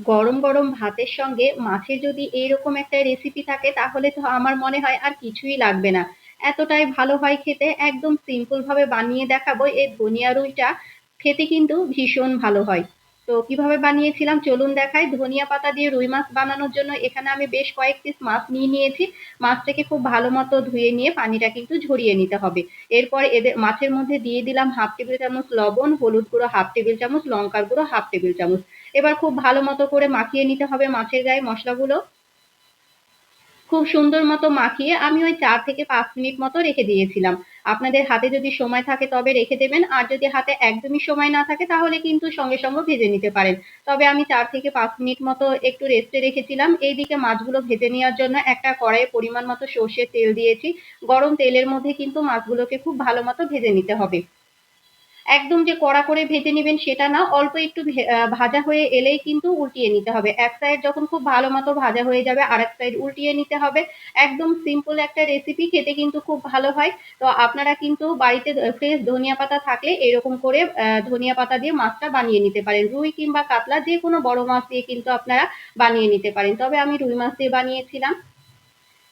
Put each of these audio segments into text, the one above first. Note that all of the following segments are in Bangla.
গরম গরম ভাতের সঙ্গে মাছের যদি এইরকম একটা রেসিপি থাকে তাহলে তো আমার মনে হয় আর কিছুই লাগবে না। এতটাই ভালো হয় খেতে। একদম সিম্পল ভাবে বানিয়ে দেখাবো। এই ধনিয়া রুইটা খেতে কিন্তু ভীষণ ভালো হয়। তো কিভাবে বানিয়েছিলাম চলুন দেখাই। ধনিয়া পাতা দিয়ে রুই মাছ বানানোর জন্য এখানে আমি বেশ কয়েক পিস মাছ নিয়ে নিয়েছি। মাছটাকে খুব ভালো মতো ধুয়ে নিয়ে পানিটা কিন্তু ঝরিয়ে নিতে হবে। এরপর মাছের মধ্যে দিয়ে দিলাম হাফ টেবিল চামচ লবণ, হলুদ গুঁড়ো হাফ টেবিল চামচ, লঙ্কার গুঁড়ো হাফ টেবিল চামচ। এবার খুব ভালো মতো করে মাখিয়ে নিতে হবে মাছের গায়ে মশলাগুলো। খুব সুন্দর মতো মাখিয়ে আমি ওই ৪ থেকে ৫ মিনিট মতো রেখে দিয়েছিলাম। আপনাদের হাতে যদি সময় থাকে তবে রেখে দেবেন। আর যদি হাতে একদমই সময় না থাকে তাহলে কিন্তু সঙ্গে সঙ্গে ভেজে নিতে পারেন। তবে আমি ৪ থেকে ৫ মিনিট মতো একটু রেস্টে রেখেছিলাম। এইদিকে মাছগুলো ভেজে নেওয়ার জন্য একটা কড়াইয়ে পরিমাণ মতো সর্ষের তেল দিয়েছি। গরম তেলের মধ্যে কিন্তু মাছগুলোকে খুব ভালো মতো ভেজে নিতে হবে। একদম যে কড়া করে ভেজে নিবেন সেটা না, অল্প একটু ভাজা হয়ে এলেই কিন্তু উল্টিয়ে নিতে হবে। এক সাইড যখন খুব ভালো মতো ভাজা হয়ে যাবে আরেক সাইড উল্টিয়ে নিতে হবে। একদম সিম্পল একটা রেসিপি, খেতে কিন্তু খুব ভালো হয়। তো আপনারা কিন্তু বাড়িতে ফ্রেশ ধনিয়া পাতা থাকলে এরকম করে ধনিয়া পাতা দিয়ে মাছটা বানিয়ে নিতে পারেন। রুই কিংবা কাতলা যে কোনো বড় মাছ দিয়ে কিন্তু আপনারা বানিয়ে নিতে পারেন। তবে আমি রুই মাছ দিয়ে বানিয়েছিলাম।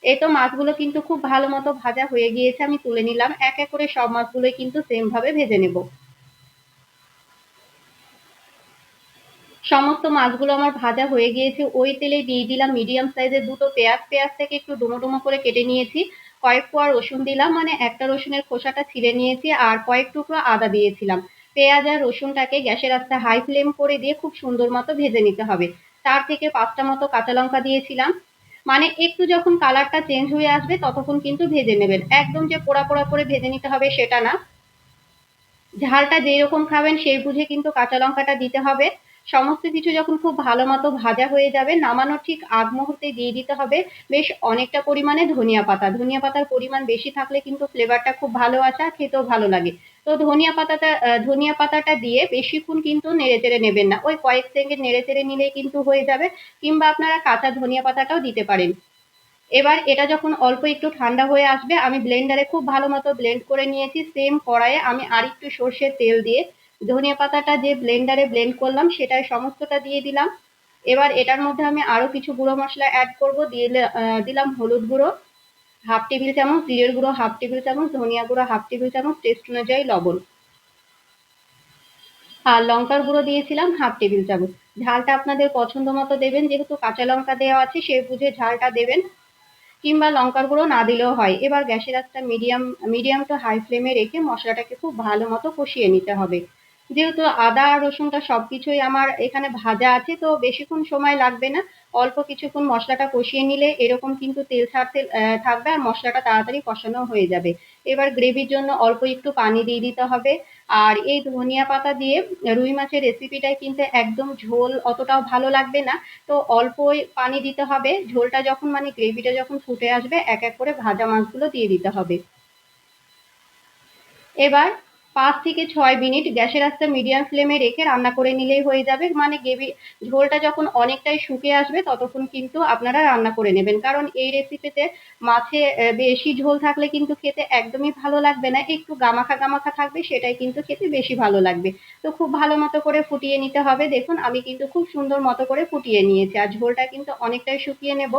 এই তো মাছগুলো কিন্তু খুব ভালো মতো ভাজা হয়ে গিয়েছে, আমি তুলে নিলাম। এক এক করে সব মাছগুলোই কিন্তু সেম ভাবে ভেজে নেব। সমস্ত মাছগুলো আমার ভাজা হয়ে গিয়েছে। ওই তেলে দিয়ে দিলাম মিডিয়াম সাইজের দুটো পেঁয়াজ। পেঁয়াজটাকে একটু ডুমো ডুমো করে কেটে নিয়েছি। কয়েক কোয়া রসুন দিলাম, মানে একটা রসুনের খোসাটা ছিঁড়ে নিয়েছি, আর কয়েক টুকরো আদা দিয়েছিলাম। পেঁয়াজ আর রসুনটাকে গ্যাসের আঁচটা হাই ফ্লেম করে দিয়ে খুব সুন্দর মতো ভেজে নিতে হবে। ৪ থেকে ৫টা মতো কাঁচা লঙ্কা দিয়েছিলাম। মানে একটু যখন কালারটা চেঞ্জ হয়ে আসবে ততক্ষণ কিন্তু ভেজে নেবেন। একদম যে পোড়া পোড়া করে ভেজে নিতে হবে সেটা না। ঝালটা যেরকম খাবেন সেই বুঝে কিন্তু কাঁচা লঙ্কাটা দিতে হবে। সমস্ত কিছু যখন খুব ভালো মতো ভাজা হয়ে যাবে নামানোর ঠিক আগ মুহূর্তে দিয়ে দিতে হবে বেশ অনেকটা পরিমাণে ধনিয়া পাতা। ধনিয়া পাতার পরিমাণ বেশি থাকলে কিন্তু ফ্লেভারটা খুব ভালো আসে আর খেতেও ভালো লাগে। তো ধনিয়া পাতাটা দিয়ে বেশিক্ষণ কিন্তু নেড়ে চেড়ে নেবেন না, ওই কয়েক সেকেন্ড নেড়ে চেড়ে নিলেই কিন্তু হয়ে যাবে। কিংবা আপনারা কাঁচা ধনিয়া পাতাটাও দিতে পারেন। এবার এটা যখন অল্প একটু ঠান্ডা হয়ে আসবে আমি ব্লেন্ডারে খুব ভালো মতো ব্লেন্ড করে নিয়েছি। সেম কড়াইয়ে আমি আরেকটু সর্ষের তেল দিয়ে ধনিয়া পাতাটা যে ব্লেন্ডারে ব্লেন্ড করলাম সেটাই সমস্তটা দিয়ে দিলাম। এবার এটার মধ্যে আমি আরো কিছু গুঁড়ো মশলা অ্যাড করবো। দিলাম হলুদ গুঁড়ো হাফ টেবিল চামচ, জিরের গুঁড়ো হাফ টেবিল চামচ, ধনিয়া গুঁড়ো হাফ টেবিল চামচ, টেস্ট অনুযায়ী লবণ, আর লঙ্কার গুঁড়ো দিয়েছিলাম হাফ টেবিল চামচ। ঝালটা আপনাদের পছন্দ মতো দেবেন, যেহেতু কাঁচা লঙ্কা দেওয়া আছে সে বুঝে ঝালটা দেবেন। কিংবা লঙ্কার গুঁড়ো না দিলেও হয়। এবার গ্যাসের আঁচটা মিডিয়াম টু হাই ফ্লেমে রেখে মশলাটাকে খুব ভালো মতো কষিয়ে নিতে হবে। যেহেতু আদা আর রসুনটা সবকিছুই আমার এখানে ভাজা আছে তো বেশিক্ষণ সময় লাগবে না। অল্প কিছুক্ষণ মশলাটা কষিয়ে নিলে এরকম কিন্তু তেল ছাড়তে থাকবে আর মশলাটা তাড়াতাড়ি কষানো হয়ে যাবে। এবার গ্রেভির জন্য অল্প একটু পানি দিয়ে দিতে হবে। আর এই ধনিয়া পাতা দিয়ে রুই মাছের রেসিপিটায় কিন্তু একদম ঝোল অতটাও ভালো লাগবে না। তো অল্পই পানি দিতে হবে। ঝোলটা যখন মানে গ্রেভিটা যখন ফুটে আসবে এক এক করে ভাজা মাছগুলো দিয়ে দিতে হবে। এবার ৫ থেকে ৬ মিনিট গ্যাসের আঁচটা মিডিয়াম ফ্লেমে রেখে রান্না করে নিলেই হয়ে যাবে। মানে ঝোলটা যখন অনেকটাই শুকিয়ে আসবে ততক্ষণ কিন্তু আপনারা রান্না করে নেবেন। কারণ এই রেসিপিতে মাছে বেশি ঝোল থাকলে কিন্তু খেতে একদমই ভালো লাগবে না। একটু গামাখা গামাখা থাকবে সেটাই কিন্তু খেতে বেশি ভালো লাগবে। তো খুব ভালো মতো করে ফুটিয়ে নিতে হবে। দেখুন আমি কিন্তু খুব সুন্দর মতো করে ফুটিয়ে নিয়েছি। আর ঝোলটা কিন্তু অনেকটাই শুকিয়ে নেব।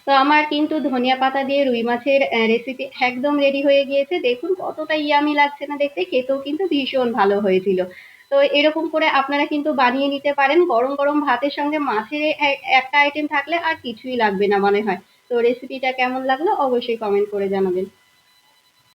তো আমার কিন্তু ধনিয়া পাতা দিয়ে রুই মাছের রেসিপি একদম রেডি হয়ে গিয়েছে। দেখুন কতটা ইয়ামি লাগছে না দেখতে, খেতেও কিন্তু ভীষণ ভালো হয়েছিল। তো এরকম করে আপনারা কিন্তু বানিয়ে নিতে পারেন। গরম গরম ভাতের সঙ্গে মাছের একটা আইটেম থাকলে আর কিছুই লাগবে না মনে হয়। তো রেসিপিটা কেমন লাগলো অবশ্যই কমেন্ট করে জানাবেন।